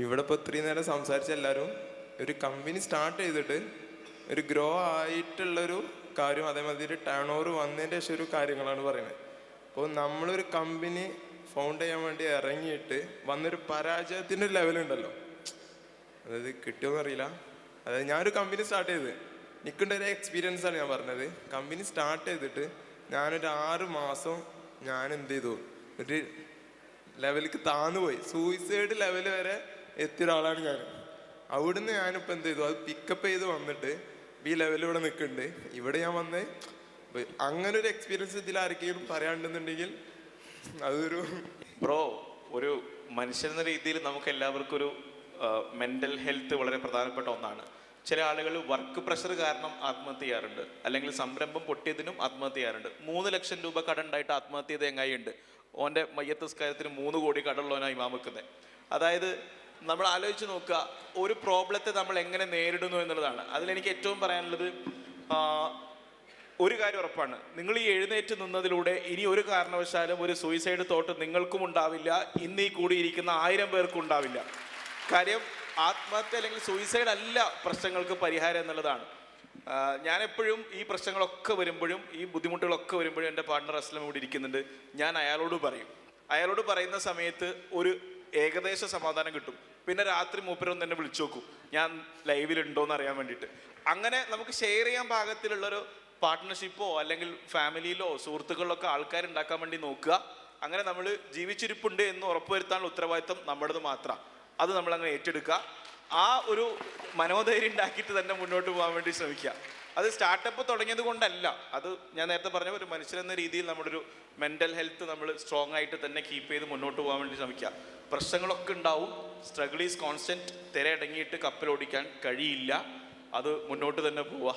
ഇവിടെ ഇപ്പോൾ ഇത്രയും നേരം സംസാരിച്ച എല്ലാവരും ഒരു കമ്പനി സ്റ്റാർട്ട് ചെയ്തിട്ട് ഒരു ഗ്രോ ആയിട്ടുള്ളൊരു കാര്യം, അതേമാതിരി ടേൺ ഓവർ വന്നതിൻ്റെ ശേഷം ഒരു കാര്യങ്ങളാണ് പറയുന്നത്. അപ്പോൾ നമ്മളൊരു കമ്പനി ഫൗണ്ട് ചെയ്യാൻ വേണ്ടി ഇറങ്ങിയിട്ട് വന്നൊരു പരാജയത്തിൻ്റെ ലെവലുണ്ടല്ലോ, അതായത് കിട്ടുമെന്ന് അറിയില്ല. അതായത് ഞാനൊരു കമ്പനി സ്റ്റാർട്ട് ചെയ്ത് എനിക്കുണ്ടൊരു എക്സ്പീരിയൻസ് ആണ് ഞാൻ പറഞ്ഞത്. കമ്പനി സ്റ്റാർട്ട് ചെയ്തിട്ട് ഞാനൊരു 6 മാസം ഞാൻ എന്ത് ചെയ്തു, ഒരു ലെവലിലേക്ക് താന്നുപോയി, സൂയിസൈഡ് ലെവൽ വരെ എത്തിയ ഒരാളാണ് ഞാൻ. അവിടുന്ന് ഞാനിപ്പോൾ എന്ത് ചെയ്തു, അത് പിക്കപ്പ് ചെയ്ത് വന്നിട്ട് ഈ ലെവലിൽ ഇവിടെ നിൽക്കുന്നുണ്ട്. ഇവിടെ ഞാൻ വന്ന് അങ്ങനെ ഒരു എക്സ്പീരിയൻസ് ഇതിൽ ആർക്കെങ്കിലും പറയാണ്ടെന്നുണ്ടെങ്കിൽ അതൊരു ഒരു മനുഷ്യൻ എന്ന രീതിയിൽ നമുക്ക് എല്ലാവർക്കും ഒരു മെൻ്റൽ ഹെൽത്ത് വളരെ പ്രധാനപ്പെട്ട ഒന്നാണ്. ചില ആളുകൾ വർക്ക് പ്രഷർ കാരണം ആത്മഹത്യ ചെയ്യാറുണ്ട്, അല്ലെങ്കിൽ സംരംഭം പൊട്ടിയതിനും ആത്മഹത്യ ചെയ്യാറുണ്ട്. 3 ലക്ഷം രൂപ കടമുണ്ടായിട്ട് ആത്മഹത്യ ചെയ്ത് എങ്ങായിണ്ട്. ഓൻ്റെ മയ്യത്ത് നിസ്കാരത്തിന് 3 കോടി കടമുള്ളവനാണ് ഇമാം വെക്കുന്നത്. അതായത് നമ്മൾ ആലോചിച്ച് നോക്കുക, ഒരു പ്രോബ്ലത്തെ നമ്മൾ എങ്ങനെ നേരിടുന്നു എന്നുള്ളതാണ്. അതിലെനിക്ക് ഏറ്റവും പറയാനുള്ളത്, ഒരു കാര്യം ഉറപ്പാണ്, നിങ്ങൾ ഈ എഴുന്നേറ്റ് നിന്നതിലൂടെ ഇനി ഒരു കാരണവശാലും ഒരു സൂയിസൈഡ് തോട്ട് നിങ്ങൾക്കും ഉണ്ടാവില്ല, ഇന്ന് ഈ കൂടിയിരിക്കുന്ന 1000 പേർക്കും ഉണ്ടാവില്ല. കാര്യം ആത്മഹത്യ അല്ലെങ്കിൽ സൂയിസൈഡ് അല്ല പ്രശ്നങ്ങൾക്ക് പരിഹാരം എന്നുള്ളതാണ്. ഞാൻ എപ്പോഴും ഈ പ്രശ്നങ്ങളൊക്കെ വരുമ്പോഴും ഈ ബുദ്ധിമുട്ടുകളൊക്കെ വരുമ്പോഴും എൻ്റെ പാർട്ണർ അസ്ലം ഇവിടെ ഇരിക്കുന്നുണ്ട്, ഞാൻ അയാളോട് പറയുന്ന സമയത്ത് ഒരു ഏകദേശ സമാധാനം കിട്ടും. പിന്നെ രാത്രി മൂപ്പരൊന്നും തന്നെ വിളിച്ചു നോക്കും, ഞാൻ ലൈവിലുണ്ടോയെന്ന് അറിയാൻ വേണ്ടിയിട്ട്. അങ്ങനെ നമുക്ക് ഷെയർ ചെയ്യാൻ പാകത്തിലുള്ളൊരു പാർട്ട്ണർഷിപ്പോ അല്ലെങ്കിൽ ഫാമിലിയിലോ സുഹൃത്തുക്കളിലൊക്കെ ആൾക്കാരുണ്ടാക്കാൻ വേണ്ടി നോക്കുക. അങ്ങനെ നമ്മൾ ജീവിച്ചിരിപ്പുണ്ട് എന്ന് ഉറപ്പുവരുത്താനുള്ള ഉത്തരവാദിത്വം നമ്മുടേത് മാത്രമാണ്. അത് നമ്മളങ്ങനെ ഏറ്റെടുക്കുക. ആ ഒരു മനോധൈര്യം ഉണ്ടാക്കിയിട്ട് തന്നെ മുന്നോട്ട് പോകാൻ വേണ്ടി ശ്രമിക്കുക. അത് സ്റ്റാർട്ടപ്പ് തുടങ്ങിയത് കൊണ്ടല്ല, അത് ഞാൻ നേരത്തെ പറഞ്ഞ ഒരു മനുഷ്യനെന്ന രീതിയിൽ നമ്മുടെ ഒരു മെൻ്റൽ ഹെൽത്ത് നമ്മൾ സ്ട്രോങ് ആയിട്ട് തന്നെ കീപ്പ് ചെയ്ത് മുന്നോട്ട് പോകാൻ വേണ്ടി ശ്രമിക്കുക. പ്രശ്നങ്ങളൊക്കെ ഉണ്ടാവും, സ്ട്രഗിൾ ഈസ് കോൺസ്റ്റൻറ്റ്. തിരയടങ്ങിയിട്ട് കപ്പലോടിക്കാൻ കഴിയില്ല. അത് മുന്നോട്ട് തന്നെ പോവുക.